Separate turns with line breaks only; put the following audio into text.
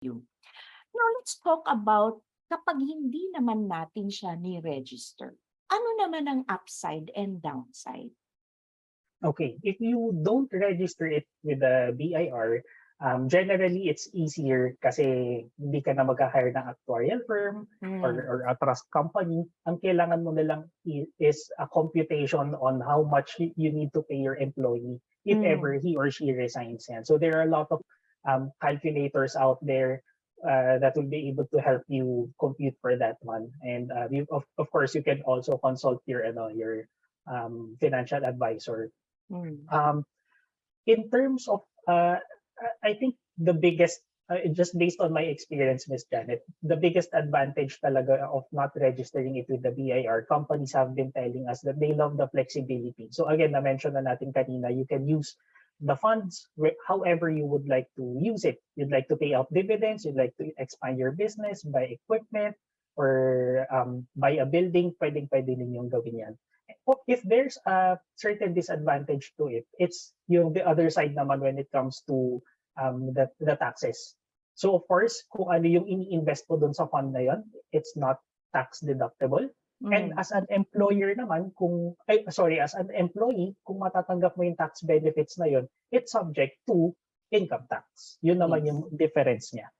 you. Now, let's talk about kapag hindi naman natin siya ni-register. Ano naman ang upside and downside?
Okay, if you don't register it with the BIR, generally it's easier kasi hindi ka na mag-hire ng actuarial firm or a trust company. Ang kailangan mo na lang is a computation on how much you need to pay your employee if ever he or she resigns. Yan. So there are a lot of calculators out there that will be able to help you compute for that one. And of course, you can also consult your financial advisor. Um, in terms of, I think the biggest, just based on my experience, Miss Janet, the biggest advantage talaga of not registering it with the BIR, companies have been telling us that they love the flexibility. So again, na-mention na natin kanina, you can use the funds however you would like to use it. You'd like to pay out dividends, you'd like to expand your business, buy equipment, or buy a building, pwedeng-pwede ninyong gawin yan. If there's a certain disadvantage to it, it's yung the other side naman when it comes to the taxes. So of course, kung ano yung ini-invest mo dun sa fund na yon, it's not tax deductible. And as an employer naman, as an employee, kung matatanggap mo yung tax benefits na yon, it's subject to income tax. Yun naman
Yes.
yung difference niya.